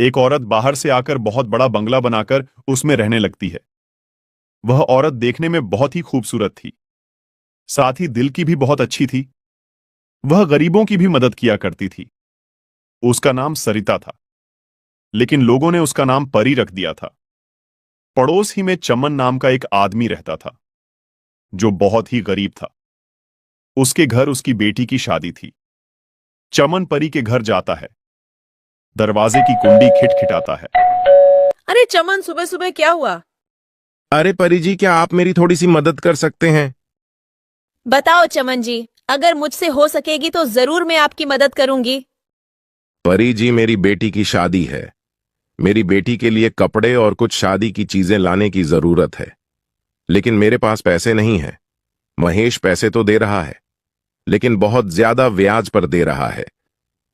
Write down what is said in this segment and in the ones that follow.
एक औरत बाहर से आकर बहुत बड़ा बंगला बनाकर उसमें रहने लगती है। वह औरत देखने में बहुत ही खूबसूरत थी, साथ ही दिल की भी बहुत अच्छी थी। वह गरीबों की भी मदद किया करती थी। उसका नाम सरिता था, लेकिन लोगों ने उसका नाम परी रख दिया था। पड़ोस ही में चमन नाम का एक आदमी रहता था, जो बहुत ही गरीब था। उसके घर उसकी बेटी की शादी थी। चमन परी के घर जाता है। दरवाजे की कुंडी खिटखिटाता है। अरे चमन, सुबह सुबह क्या हुआ? अरे परी जी, क्या आप मेरी थोड़ी सी मदद कर सकते हैं? बताओ चमन जी, अगर मुझसे हो सकेगी तो जरूर मैं आपकी मदद करूंगी। परी जी, मेरी बेटी की शादी है। मेरी बेटी के लिए कपड़े और कुछ शादी की चीजें लाने की जरूरत है, लेकिन मेरे पास पैसे नहीं है। महेश पैसे तो दे रहा है, लेकिन बहुत ज्यादा ब्याज पर दे रहा है।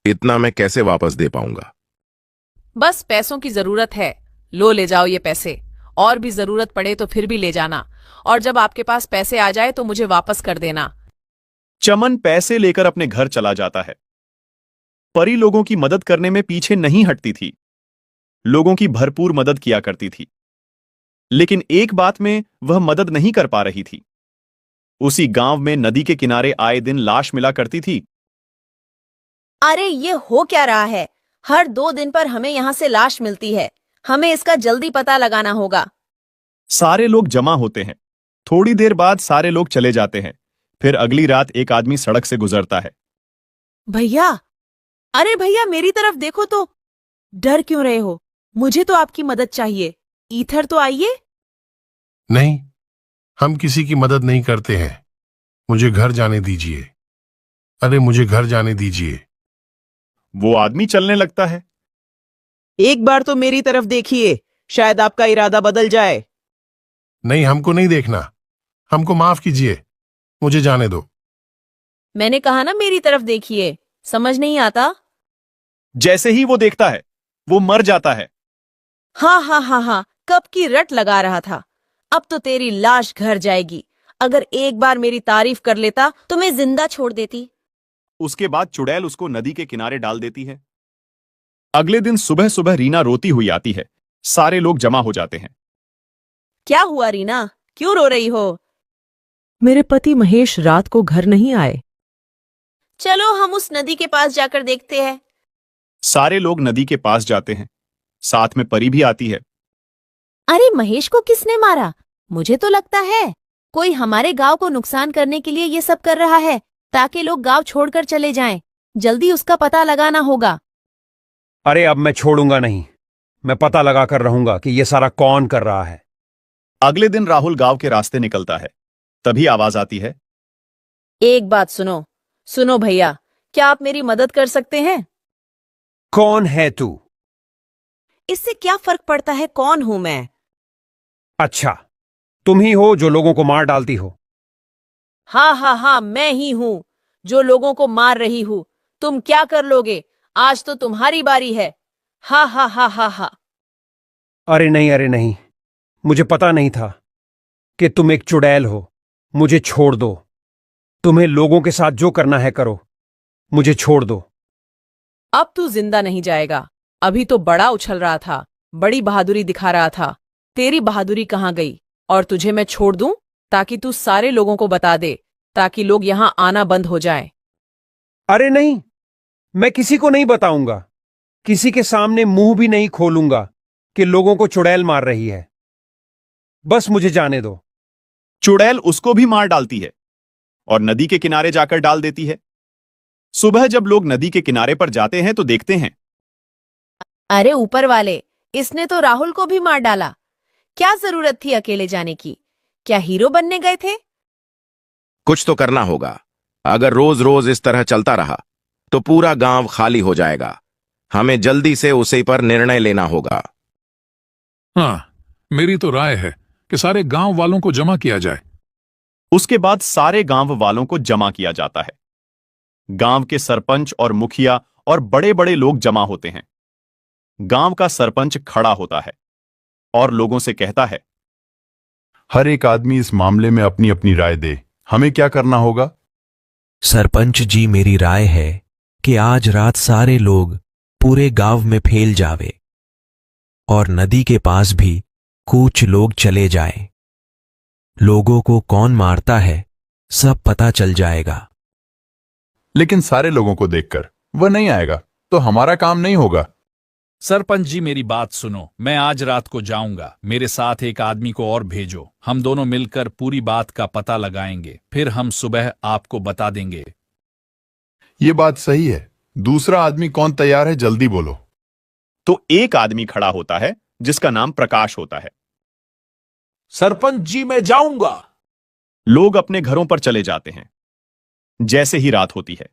इतना मैं कैसे वापस दे पाऊंगा? बस पैसों की जरूरत है, लो ले जाओ ये पैसे। और भी जरूरत पड़े तो फिर भी ले जाना, और जब आपके पास पैसे आ जाए तो मुझे वापस कर देना। चमन पैसे लेकर अपने घर चला जाता है। परी लोगों की मदद करने में पीछे नहीं हटती थी। लोगों की भरपूर मदद किया करती थी, लेकिन एक बात में वह मदद नहीं कर पा रही थी। उसी गांव में नदी के किनारे आए दिन लाश मिला करती थी। अरे ये हो क्या रहा है? हर 2 दिन पर हमें यहाँ से लाश मिलती है। हमें इसका जल्दी पता लगाना होगा। सारे लोग जमा होते हैं। थोड़ी देर बाद सारे लोग चले जाते हैं। फिर अगली रात एक आदमी सड़क से गुजरता है। भैया, अरे भैया मेरी तरफ देखो तो। डर क्यों रहे हो? मुझे तो आपकी मदद चाहिए। इधर तो आइए। नहीं, हम किसी की मदद नहीं करते हैं। मुझे घर जाने दीजिए। अरे मुझे घर जाने दीजिए। वो आदमी चलने लगता है। एक बार तो मेरी तरफ देखिए, शायद आपका इरादा बदल जाए। नहीं, हमको नहीं देखना। हमको माफ कीजिए, मुझे जाने दो। मैंने कहा ना मेरी तरफ देखिए, समझ नहीं आता? जैसे ही वो देखता है, वो मर जाता है। हाँ हाँ हाँ हाँ, कब की रट लगा रहा था। अब तो तेरी लाश घर जाएगी। अगर एक बार मेरी तारीफ कर लेता तो मैं जिंदा छोड़ देती। उसके बाद चुड़ैल उसको नदी के किनारे डाल देती है। अगले दिन सुबह सुबह रीना रोती हुई आती है। सारे लोग जमा हो जाते हैं। क्या हुआ रीना, क्यों रो रही हो? मेरे पति महेश रात को घर नहीं आए। चलो हम उस नदी के पास जाकर देखते हैं। सारे लोग नदी के पास जाते हैं। साथ में परी भी आती है। अरे महेश को किसने मारा? मुझे तो लगता है कोई हमारे गांव को नुकसान करने के लिए ये सब कर रहा है, ताकि लोग गांव छोड़कर चले जाएं। जल्दी उसका पता लगाना होगा। अरे अब मैं छोड़ूंगा नहीं। मैं पता लगा कर रहूंगा कि ये सारा कौन कर रहा है। अगले दिन राहुल गांव के रास्ते निकलता है। तभी आवाज आती है। एक बात सुनो। सुनो भैया, क्या आप मेरी मदद कर सकते हैं? कौन है तू? इससे क्या फर्क पड़ता है कौन हूं मैं? अच्छा, तुम ही हो जो लोगों को मार डालती हो। हाँ हाँ हाँ, मैं ही हूं जो लोगों को मार रही हूं। तुम क्या कर लोगे? आज तो तुम्हारी बारी है। हा हा हा हा हा। अरे नहीं, मुझे पता नहीं था कि तुम एक चुड़ैल हो। मुझे छोड़ दो। तुम्हें लोगों के साथ जो करना है करो। मुझे छोड़ दो। अब तू जिंदा नहीं जाएगा। अभी तो बड़ा उछल रहा था, बड़ी बहादुरी दिखा रहा था। तेरी बहादुरी कहाँ गई? और तुझे मैं छोड़ दूं ताकि तू सारे लोगों को बता दे, ताकि लोग यहां आना बंद हो जाए। अरे नहीं, मैं किसी को नहीं बताऊंगा। किसी के सामने मुंह भी नहीं खोलूंगा कि लोगों को चुड़ैल मार रही है। बस मुझे जाने दो। चुड़ैल उसको भी मार डालती है और नदी के किनारे जाकर डाल देती है। सुबह जब लोग नदी के किनारे पर जाते हैं तो देखते हैं। अरे ऊपर वाले, इसने तो राहुल को भी मार डाला। क्या जरूरत थी अकेले जाने की? क्या हीरो बनने गए थे? कुछ तो करना होगा। अगर रोज रोज इस तरह चलता रहा तो पूरा गांव खाली हो जाएगा। हमें जल्दी से उसी पर निर्णय लेना होगा। हाँ, मेरी तो राय है कि सारे गांव वालों को जमा किया जाए। उसके बाद सारे गांव वालों को जमा किया जाता है। गांव के सरपंच और मुखिया और बड़े बड़े लोग जमा होते हैं। गांव का सरपंच खड़ा होता है और लोगों से कहता है, हर एक आदमी इस मामले में अपनी अपनी राय दे। हमें क्या करना होगा? सरपंच जी, मेरी राय है कि आज रात सारे लोग पूरे गांव में फैल जावे और नदी के पास भी कुछ लोग चले जाएं। लोगों को कौन मारता है सब पता चल जाएगा। लेकिन सारे लोगों को देखकर वह नहीं आएगा तो हमारा काम नहीं होगा। सरपंच जी मेरी बात सुनो, मैं आज रात को जाऊंगा, मेरे साथ एक आदमी को और भेजो, हम दोनों मिलकर पूरी बात का पता लगाएंगे, फिर हम सुबह आपको बता देंगे। ये बात सही है। दूसरा आदमी कौन तैयार है, जल्दी बोलो। तो एक आदमी खड़ा होता है जिसका नाम प्रकाश होता है। सरपंच जी मैं जाऊंगा। लोग अपने घरों पर चले जाते हैं। जैसे ही रात होती है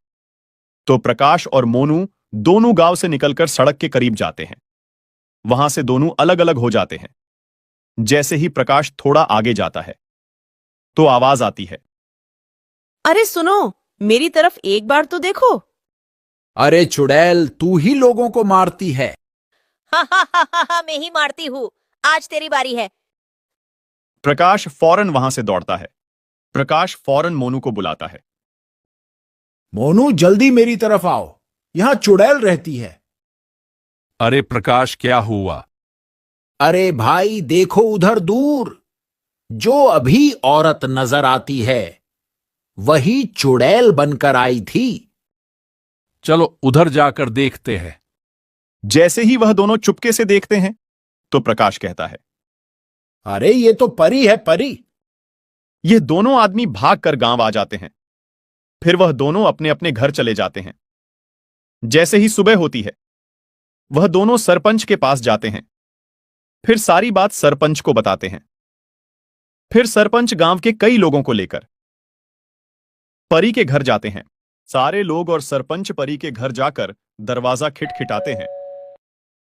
तो प्रकाश और मोनू दोनों गांव से निकलकर सड़क के करीब जाते हैं। वहां से दोनों अलग अलग हो जाते हैं। जैसे ही प्रकाश थोड़ा आगे जाता है तो आवाज आती है, अरे सुनो, मेरी तरफ एक बार तो देखो। अरे चुड़ैल, तू ही लोगों को मारती है। मैं ही मारती हूँ, आज तेरी बारी है। प्रकाश फौरन वहां से दौड़ता है। प्रकाश फौरन मोनू को बुलाता है। मोनू जल्दी मेरी तरफ आओ, यहां चुड़ैल रहती है। अरे प्रकाश, क्या हुआ? अरे भाई देखो उधर दूर, जो अभी औरत नजर आती है वही चुड़ैल बनकर आई थी। चलो उधर जाकर देखते हैं। जैसे ही वह दोनों चुपके से देखते हैं तो प्रकाश कहता है, अरे ये तो परी है, परी। ये दोनों आदमी भागकर गांव आ जाते हैं। फिर वह दोनों अपने अपने घर चले जाते हैं। जैसे ही सुबह होती है वह दोनों सरपंच के पास जाते हैं। फिर सारी बात सरपंच को बताते हैं। फिर सरपंच गांव के कई लोगों को लेकर परी के घर जाते हैं। सारे लोग और सरपंच परी के घर जाकर दरवाजा खिटखिटाते हैं।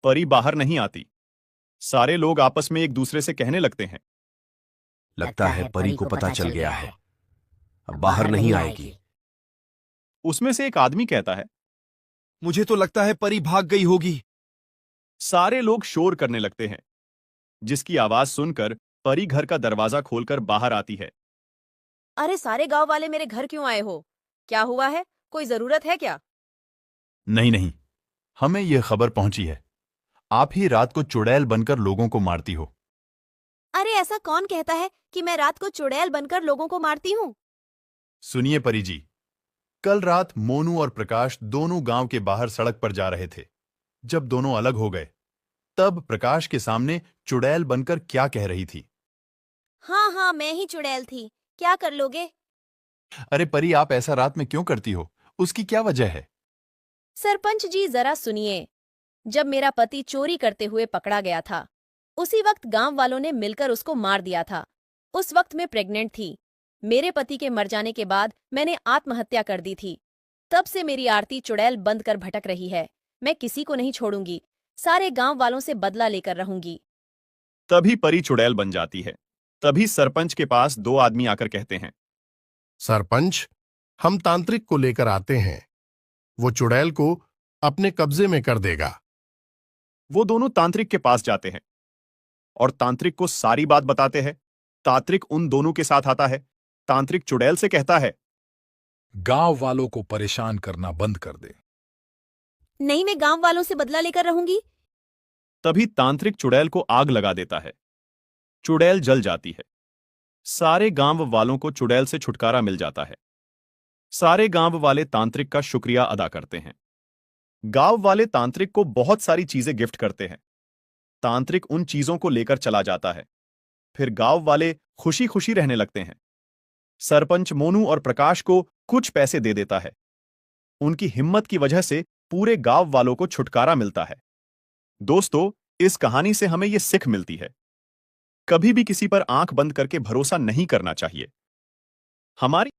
परी बाहर नहीं आती। सारे लोग आपस में एक दूसरे से कहने लगते हैं, लगता है परी को पता चल गया है, अब बाहर नहीं आएगी। उसमें से एक आदमी कहता है, मुझे तो लगता है परी भाग गई होगी। सारे लोग शोर करने लगते हैं, जिसकी आवाज सुनकर परी घर का दरवाजा खोलकर बाहर आती है। अरे सारे गांव वाले मेरे घर क्यों आए हो? क्या हुआ है? कोई जरूरत है क्या? नहीं नहीं, हमें यह खबर पहुंची है, आप ही रात को चुड़ैल बनकर लोगों को मारती हो। अरे ऐसा कौन कहता है कि मैं रात को चुड़ैल बनकर लोगों को मारती हूँ? सुनिए परी जी, कल रात मोनू और प्रकाश दोनों गांव के बाहर सड़क पर जा रहे थे। जब दोनों अलग हो गए तब प्रकाश के सामने चुड़ैल बनकर क्या कह रही थी। हाँ हाँ, मैं ही चुड़ैल थी, क्या कर लोगे? अरे परी, आप ऐसा रात में क्यों करती हो? उसकी क्या वजह है? सरपंच जी जरा सुनिए, जब मेरा पति चोरी करते हुए पकड़ा गया था उसी वक्त गांव वालों ने मिलकर उसको मार दिया था। उस वक्त मैं प्रेग्नेंट थी। मेरे पति के मर जाने के बाद मैंने आत्महत्या कर दी थी। तब से मेरी आरती चुड़ैल बंद कर भटक रही है। मैं किसी को नहीं छोड़ूंगी, सारे गांव वालों से बदला लेकर रहूंगी। तभी परी चुड़ैल बन जाती है। तभी सरपंच के पास दो आदमी आकर कहते हैं, सरपंच, हम तांत्रिक को लेकर आते हैं, वो चुड़ैल को अपने कब्जे में कर देगा। वो दोनों तांत्रिक के पास जाते हैं और तांत्रिक को सारी बात बताते हैं। तांत्रिक उन दोनों के साथ आता है। तांत्रिक चुड़ैल से कहता है, गांव वालों को परेशान करना बंद कर दे। नहीं, मैं गांव वालों से बदला लेकर रहूंगी। तभी तांत्रिक चुड़ैल को आग लगा देता है। चुड़ैल जल जाती है। सारे गांव वालों को चुड़ैल से छुटकारा मिल जाता है। सारे गांव वाले तांत्रिक का शुक्रिया अदा करते हैं। गांव वाले तांत्रिक को बहुत सारी चीजें गिफ्ट करते हैं। तांत्रिक उन चीजों को लेकर चला जाता है। फिर गांव वाले खुशी खुशी रहने लगते हैं। सरपंच मोनू और प्रकाश को कुछ पैसे दे देता है। उनकी हिम्मत की वजह से पूरे गांव वालों को छुटकारा मिलता है। दोस्तों, इस कहानी से हमें यह सीख मिलती है, कभी भी किसी पर आंख बंद करके भरोसा नहीं करना चाहिए। हमारी